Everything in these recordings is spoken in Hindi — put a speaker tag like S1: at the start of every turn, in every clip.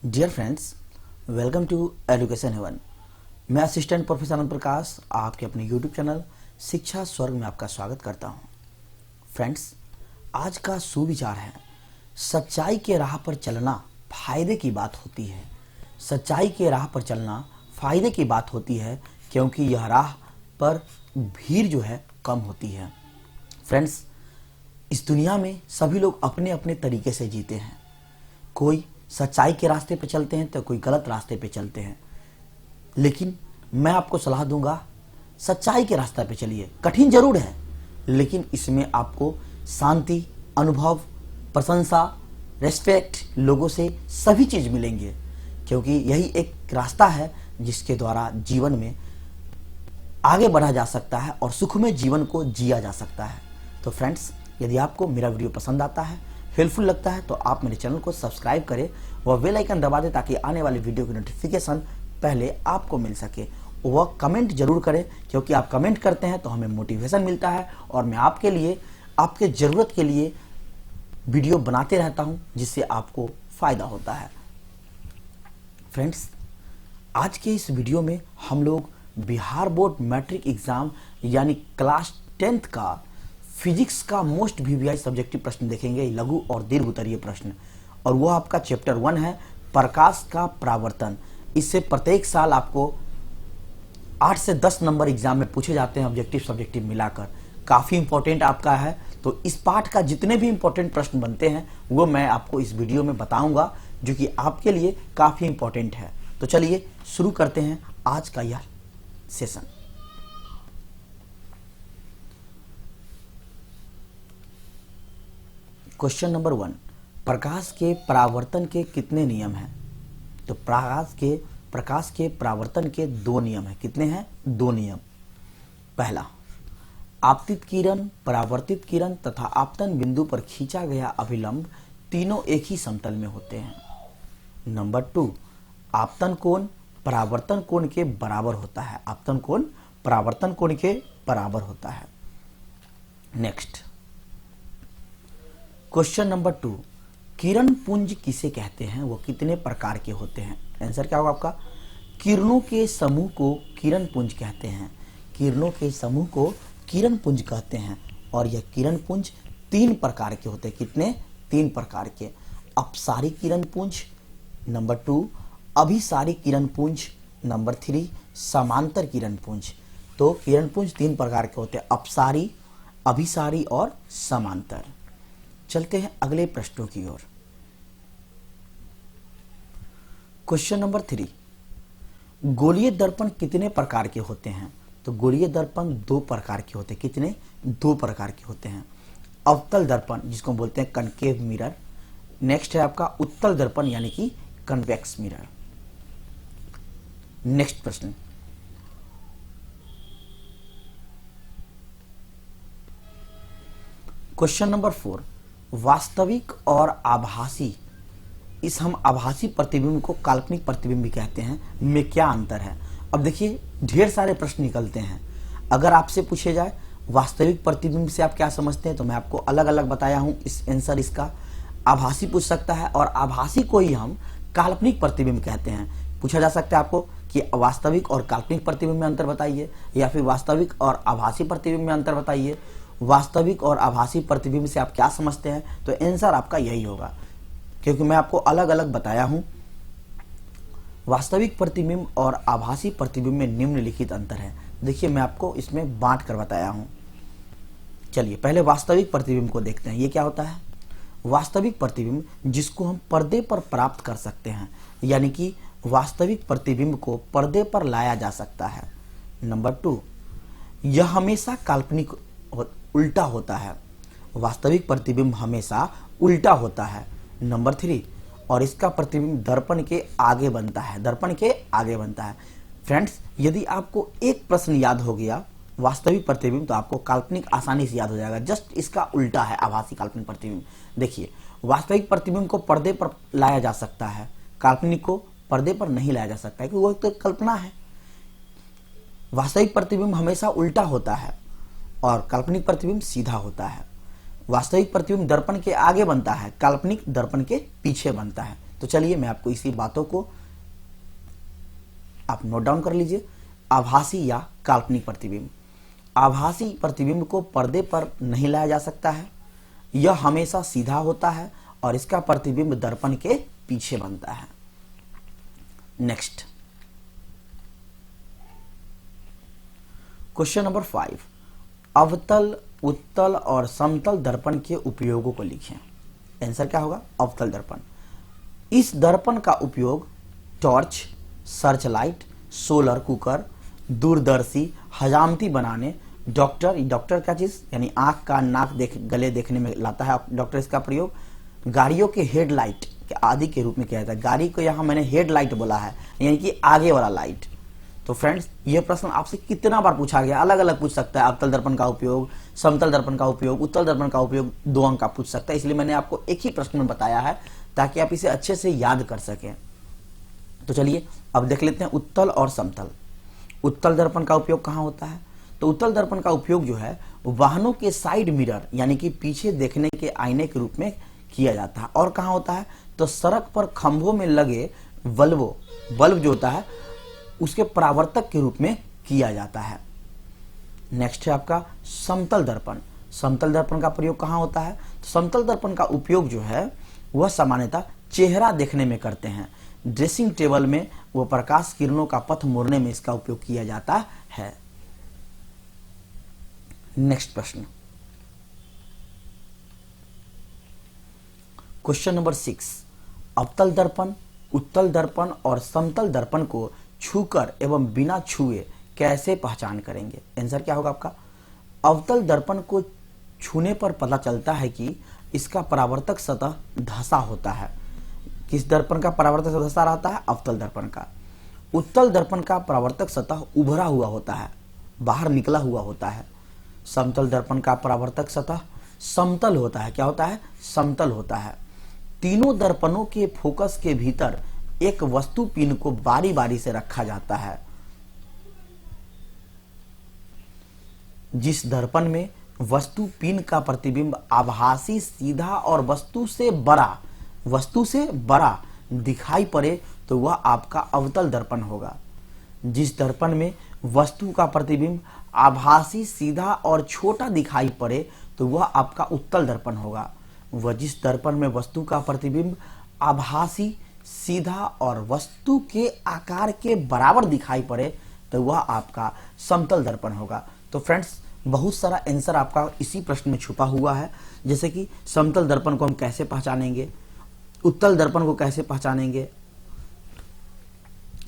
S1: Dear friends, welcome to education haven. मैं असिस्टेंट प्रोफेसर आनंद प्रकाश आपके अपने यूट्यूब चैनल शिक्षा स्वर्ग में आपका स्वागत करता हूं। फ्रेंड्स, आज का सुविचार है, सच्चाई के राह पर चलना फायदे की बात होती है। सच्चाई के राह पर चलना फायदे की बात होती है, क्योंकि यह राह पर भीड़ जो है कम होती है। फ्रेंड्स, इस दुनिया में सभी लोग अपने अपने तरीके से जीते हैं। कोई सच्चाई के रास्ते पे चलते हैं तो कोई गलत रास्ते पे चलते हैं, लेकिन मैं आपको सलाह दूंगा, सच्चाई के रास्ते पे चलिए। कठिन जरूर है, लेकिन इसमें आपको शांति, अनुभव, प्रशंसा, रेस्पेक्ट, लोगों से सभी चीज मिलेंगे, क्योंकि यही एक रास्ता है जिसके द्वारा जीवन में आगे बढ़ा जा सकता है और सुखमय जीवन को जिया जा सकता है। तो फ्रेंड्स, यदि आपको मेरा वीडियो पसंद आता है, हेल्पफुल लगता है, तो आप मेरे चैनल को सब्सक्राइब करें व बेल आइकन दबा दें, ताकि आने वाली वीडियो की नोटिफिकेशन पहले आपको मिल सके। वह कमेंट जरूर करें, क्योंकि आप कमेंट करते हैं तो हमें मोटिवेशन मिलता है और मैं आपके लिए, आपके ज़रूरत के लिए वीडियो बनाते रहता हूं, जिससे आपको फ़ायदा होता है। फ्रेंड्स, आज के इस वीडियो में हम लोग बिहार बोर्ड मैट्रिक एग्जाम यानी क्लास 10th का फिजिक्स का मोस्ट वीवीआई सब्जेक्टिव प्रश्न देखेंगे, लघु और दीर्घ उत्तरीय प्रश्न, और वो आपका चैप्टर 1 है, प्रकाश का परावर्तन। इससे प्रत्येक साल आपको 8 से 10 नंबर एग्जाम में पूछे जाते हैं, ऑब्जेक्टिव सब्जेक्टिव मिलाकर। काफ़ी इंपॉर्टेंट आपका है, तो इस पाठ का जितने भी इंपॉर्टेंट प्रश्न बनते हैं वो मैं आपको इस वीडियो में बताऊंगा, जो कि आपके लिए काफ़ी इंपॉर्टेंट है। तो चलिए शुरू करते हैं आज का यह सेशन। क्वेश्चन नंबर 1, प्रकाश के परावर्तन के कितने नियम हैं? तो प्रकाश के परावर्तन के 2 नियम हैं। कितने हैं? 2 नियम। पहला, आपतित किरण, परावर्तित किरण तथा आपतन बिंदु पर खींचा गया अभिलंब तीनों एक ही समतल में होते हैं। नंबर 2, आपतन कोण परावर्तन कोण के बराबर होता है। आपतन कोण परावर्तन कोण के बराबर होता है। नेक्स्ट, क्वेश्चन नंबर 2, किरण पुंज किसे कहते हैं? वो कितने प्रकार के होते हैं? आंसर क्या होगा आपका? किरणों के समूह को किरण पुंज कहते हैं। किरणों के समूह को किरण पुंज कहते हैं, और यह किरण पुंज 3 प्रकार के होते हैं। कितने? 3 प्रकार के। अपसारी किरण पुंज, नंबर 2 अभिसारी किरण पुंज, नंबर 3 समांतर किरण पुंज। तो किरण पुंज 3 प्रकार के होते हैं, अपसारी, अभिसारी और समांतर। चलते हैं अगले प्रश्नों की ओर। क्वेश्चन नंबर 3, गोलीय दर्पण कितने प्रकार के होते हैं? तो गोलीय दर्पण 2 प्रकार के होते हैं। कितने? 2 प्रकार के होते हैं। अवतल दर्पण, जिसको बोलते हैं कनकेव मिरर। नेक्स्ट है आपका उत्तल दर्पण, यानी कि कन्वेक्स मिरर। नेक्स्ट प्रश्न, क्वेश्चन नंबर 4, वास्तविक और आभासी, हम आभासी प्रतिबिंब को काल्पनिक प्रतिबिंब भी कहते हैं, में क्या अंतर है? अब देखिए, ढेर सारे प्रश्न निकलते हैं। अगर आपसे पूछे जाए वास्तविक प्रतिबिंब से आप क्या समझते हैं, तो मैं आपको अलग अलग बताया हूं इस आंसर इसका। आभासी पूछ सकता है, और आभासी को ही हम काल्पनिक प्रतिबिंब कहते हैं। पूछा जा सकता है आपको कि वास्तविक और काल्पनिक प्रतिबिंब में अंतर बताइए, या फिर वास्तविक और आभासी प्रतिबिंब में अंतर बताइए। वास्तविक और आभासी प्रतिबिंब से आप क्या समझते हैं? तो आंसर आपका यही होगा, क्योंकि मैं आपको अलग अलग बताया हूं। वास्तविक प्रतिबिंब और आभासी प्रतिबिंब में निम्नलिखित अंतर है। देखिए, मैं आपको इसमें बांट कर बताया हूं। चलिए पहले वास्तविक प्रतिबिंब को देखते हैं। ये क्या होता है? वास्तविक प्रतिबिंब जिसको हम पर्दे पर प्राप्त कर सकते हैं, यानी कि वास्तविक प्रतिबिंब को पर्दे पर लाया जा सकता है। नंबर 2, यह हमेशा काल्पनिक उल्टा होता है। वास्तविक प्रतिबिंब हमेशा उल्टा होता है। नंबर 3, और इसका प्रतिबिंब दर्पण के आगे बनता है। दर्पण के आगे बनता है। फ्रेंड्स, यदि आपको एक प्रश्न याद हो गया वास्तविक प्रतिबिंब, तो आपको काल्पनिक आसानी से याद हो जाएगा। जस्ट इसका उल्टा है आभासी काल्पनिक प्रतिबिंब। देखिए, वास्तविक प्रतिबिंब को पर्दे पर लाया जा सकता है, काल्पनिक को पर्दे पर नहीं लाया जा सकता है, क्योंकि वो तो कल्पना है। वास्तविक प्रतिबिंब हमेशा उल्टा होता है और काल्पनिक प्रतिबिंब सीधा होता है। वास्तविक प्रतिबिंब दर्पण के आगे बनता है, काल्पनिक दर्पण के पीछे बनता है। तो चलिए मैं आपको इसी बातों को आप नोट डाउन कर लीजिए। आभासी या काल्पनिक प्रतिबिंब। आभासी प्रतिबिंब को पर्दे पर नहीं लाया जा सकता है, यह हमेशा सीधा होता है और इसका प्रतिबिंब दर्पण के पीछे बनता है। नेक्स्ट क्वेश्चन नंबर 5, अवतल, उत्तल और समतल दर्पण के उपयोगों को लिखें। आंसर क्या होगा? अवतल दर्पण। इस दर्पण का उपयोग torch, search light, solar cooker, दूरदर्शी, हजामती बनाने, डॉक्टर का चीज यानी आंख का नाक गले देखने में लाता है डॉक्टर इसका प्रयोग, गाड़ियों के हेडलाइट के आदि के रूप में किया जाता है। गाड़ी को यहाँ मैंने हेडलाइट बोला है, यानी कि आगे वाला लाइट। तो फ्रेंड्स यह प्रश्न आपसे कितना बार पूछा गया, अलग अलग पूछ सकता है। अवतल दर्पण का उपयोग, समतल दर्पण का उपयोग, उत्तल दर्पण का उपयोग, 2 अंक का पूछ सकता है। इसलिए मैंने आपको एक ही प्रश्न में बताया है ताकि आप इसे अच्छे से याद कर सकें। तो चलिए अब देख लेते हैं उत्तल और समतल। उत्तल दर्पण का उपयोग कहाँ होता है? तो उत्तल दर्पण का उपयोग जो है वाहनों के साइड मिरर यानी कि पीछे देखने के आईने के रूप में किया जाता है। और कहाँ होता है? तो सड़क पर खंभों में लगे बल्ब जो होता है उसके परावर्तक के रूप में किया जाता है। नेक्स्ट है आपका समतल दर्पण। समतल दर्पण का प्रयोग कहाँ होता है? तो समतल दर्पण का उपयोग जो है वह सामान्यतः चेहरा देखने में करते हैं। ड्रेसिंग टेबल में वह प्रकाश किरणों का पथ मोड़ने में इसका उपयोग किया जाता है। नेक्स्ट प्रश्न, क्वेश्चन नंबर 6, अवतल दर्पण, उत्तल दर्पण और समतल दर्पण को छूकर एवं बिना छुए कैसे पहचान करेंगे? आंसर क्या होगा आपका? अवतल दर्पण को छूने पर पता चलता है कि इसका परावर्तक सतह धंसा होता है। किस दर्पण का परावर्तक सतह धंसा रहता है? अवतल दर्पण का। उत्तल दर्पण का परावर्तक सतह उभरा हुआ होता है, बाहर निकला हुआ होता है। समतल दर्पण का परावर्तक सतह समतल होता है। क्या होता है? समतल होता है। तीनों दर्पणों के फोकस के भीतर एक वस्तु पिन को बारी बारी से रखा जाता है। जिस दर्पण में वस्तु पिन का प्रतिबिंब आभासी, सीधा और वस्तु से बड़ा दिखाई पड़े तो वह आपका अवतल दर्पण होगा। जिस दर्पण में वस्तु का प्रतिबिंब आभासी, सीधा और छोटा दिखाई पड़े तो वह आपका उत्तल दर्पण होगा। वह जिस दर्पण में वस्तु का प्रतिबिंब आभासी, सीधा और वस्तु के आकार के बराबर दिखाई पड़े तो वह आपका समतल दर्पण होगा। तो फ्रेंड्स बहुत सारा आंसर आपका इसी प्रश्न में छुपा हुआ है, जैसे कि समतल दर्पण को हम कैसे पहचानेंगे, उत्तल दर्पण को कैसे पहचानेंगे।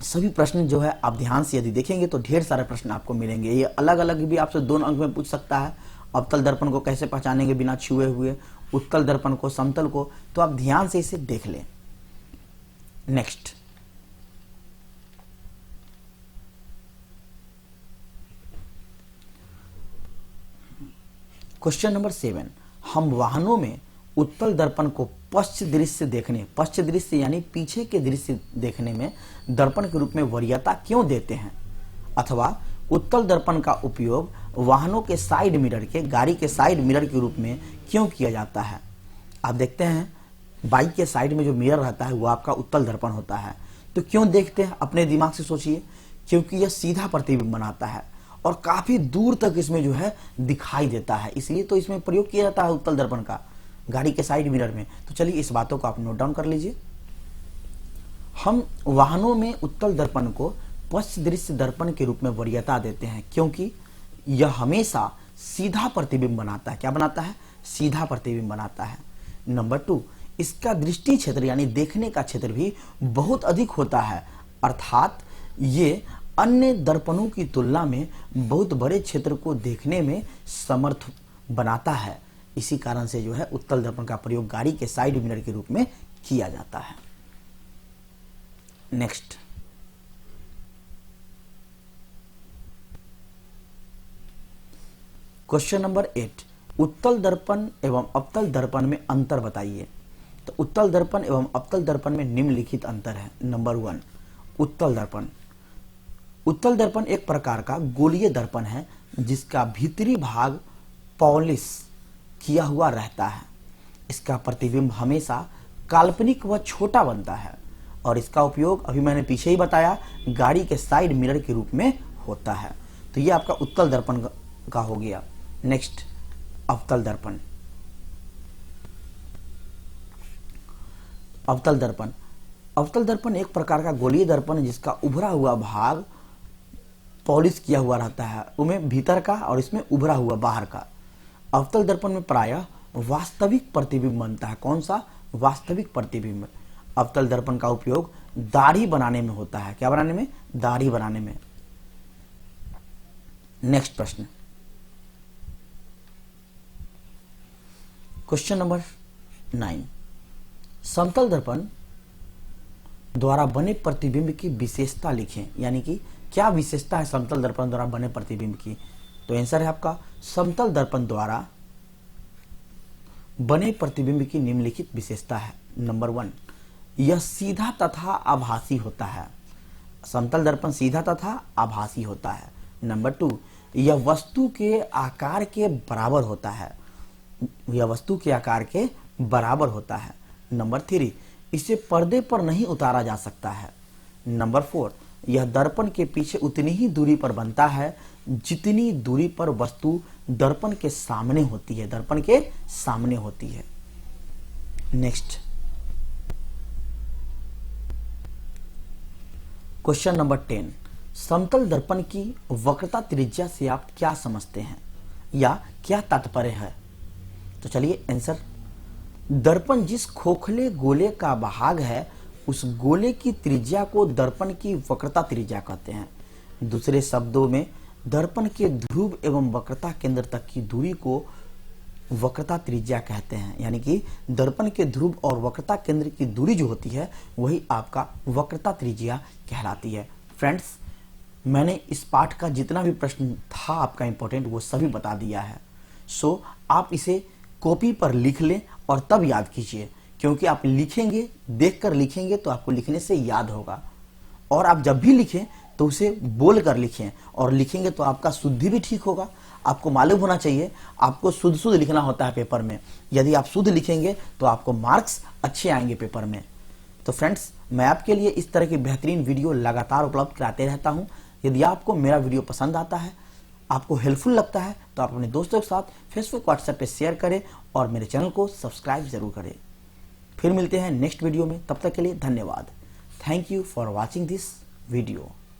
S1: सभी प्रश्न जो है आप ध्यान से यदि देखेंगे तो ढेर सारे प्रश्न आपको मिलेंगे। ये अलग अलग भी आपसे 2 अंक में पूछ सकता है। अवतल दर्पण को कैसे पहचानेंगे बिना छुए हुए, उत्तल दर्पण को, समतल को, तो आप ध्यान से इसे देख लें। नेक्स्ट क्वेश्चन नंबर 7, हम वाहनों में उत्तल दर्पण को पश्च दृश्य यानी पीछे के दृश्य देखने में दर्पण के रूप में वरीयता क्यों देते हैं? अथवा उत्तल दर्पण का उपयोग वाहनों के साइड मिरर के, गाड़ी के साइड मिरर के रूप में क्यों किया जाता है? आप देखते हैं बाइक के साइड में जो मिरर रहता है वो आपका उत्तल दर्पण होता है। तो क्यों देखते हैं? अपने दिमाग से सोचिए। क्योंकि यह सीधा प्रतिबिंब बनाता है और काफी दूर तक इसमें जो है दिखाई देता है, इसलिए तो इसमें प्रयोग किया जाता है उत्तल दर्पण का गाड़ी के साइड मिरर में। तो चलिए इस बातों को आप नोट डाउन कर लीजिए। हम वाहनों में उत्तल दर्पण को पश्च दृश्य दर्पण के रूप में वरीयता देते हैं क्योंकि यह हमेशा सीधा प्रतिबिंब बनाता है। क्या बनाता है? सीधा प्रतिबिंब बनाता है। नंबर 2, इसका दृष्टि क्षेत्र यानी देखने का क्षेत्र भी बहुत अधिक होता है, अर्थात ये अन्य दर्पणों की तुलना में बहुत बड़े क्षेत्र को देखने में समर्थ बनाता है। इसी कारण से जो है उत्तल दर्पण का प्रयोग गाड़ी के साइड मिरर के रूप में किया जाता है। नेक्स्ट क्वेश्चन नंबर 8, उत्तल दर्पण एवं अवतल दर्पण में अंतर बताइए। तो उत्तल दर्पण एवं अवतल दर्पण में निम्नलिखित अंतर है। नंबर 1, उत्तल दर्पण। उत्तल दर्पण एक प्रकार का गोलीय दर्पण है जिसका भीतरी भाग पॉलिश किया हुआ रहता है। इसका प्रतिबिंब हमेशा काल्पनिक व छोटा बनता है और इसका उपयोग अभी मैंने पीछे ही बताया गाड़ी के साइड मिरर के रूप में होता है। तो ये आपका उत्तल दर्पण का हो गया। नेक्स्ट, अवतल दर्पण। अवतल दर्पण, अवतल दर्पण एक प्रकार का गोलीय दर्पण है जिसका उभरा हुआ भाग पॉलिश किया हुआ रहता है, उनमें भीतर का और इसमें उभरा हुआ बाहर का। अवतल दर्पण में प्रायः वास्तविक प्रतिबिंब बनता है। कौन सा? वास्तविक प्रतिबिंब। अवतल दर्पण का उपयोग दाढ़ी बनाने में होता है। क्या बनाने में? दाढ़ी बनाने में। नेक्स्ट प्रश्न, क्वेश्चन नंबर 9। समतल दर्पण द्वारा बने प्रतिबिंब की विशेषता लिखें। यानी कि क्या विशेषता है समतल दर्पण द्वारा बने प्रतिबिंब की? तो आंसर है आपका समतल दर्पण द्वारा बने प्रतिबिंब की निम्नलिखित विशेषता है। नंबर 1, यह सीधा तथा आभासी होता है। समतल दर्पण सीधा तथा आभासी होता है। नंबर 2, यह वस्तु के आकार के बराबर होता है। यह वस्तु के आकार के बराबर होता है। नंबर 3, इसे पर्दे पर नहीं उतारा जा सकता है। नंबर 4, यह दर्पण के पीछे उतनी ही दूरी पर बनता है जितनी दूरी पर वस्तु दर्पण के सामने होती है। दर्पण के सामने होती है। Next, question number 10। समतल दर्पण की वक्रता त्रिज्या से आप क्या समझते हैं या क्या तात्पर्य है? तो चलिए आंसर, दर्पण जिस खोखले गोले का भाग है उस गोले की त्रिज्या को दर्पण की वक्रता त्रिज्या कहते हैं। दूसरे शब्दों में दर्पण के ध्रुव एवं वक्रता केंद्र तक की दूरी को वक्रता त्रिज्या कहते हैं। यानी कि दर्पण के ध्रुव और वक्रता केंद्र की दूरी जो होती है वही आपका वक्रता त्रिज्या कहलाती है। फ्रेंड्स, मैंने इस पाठ का जितना भी प्रश्न था आपका इंपॉर्टेंट वो सभी बता दिया है। सो आप इसे कॉपी पर लिख लें और तब याद कीजिए, क्योंकि आप लिखेंगे, देखकर लिखेंगे तो आपको लिखने से याद होगा। और आप जब भी लिखें तो उसे बोल कर लिखें और लिखेंगे तो आपका शुद्धि भी ठीक होगा। आपको मालूम होना चाहिए आपको शुद्ध शुद्ध लिखना होता है पेपर में। यदि आप शुद्ध लिखेंगे तो आपको मार्क्स अच्छे आएंगे पेपर में। तो फ्रेंड्स, मैं आपके लिए इस तरह की बेहतरीन वीडियो लगातार उपलब्ध कराते रहता हूं। यदि आपको मेरा वीडियो पसंद आता है, आपको हेल्पफुल लगता है, तो आप अपने दोस्तों के साथ फेसबुक, व्हाट्सएप पे शेयर करें और मेरे चैनल को सब्सक्राइब जरूर करें। फिर मिलते हैं नेक्स्ट वीडियो में, तब तक के लिए धन्यवाद। Thank you for watching this video.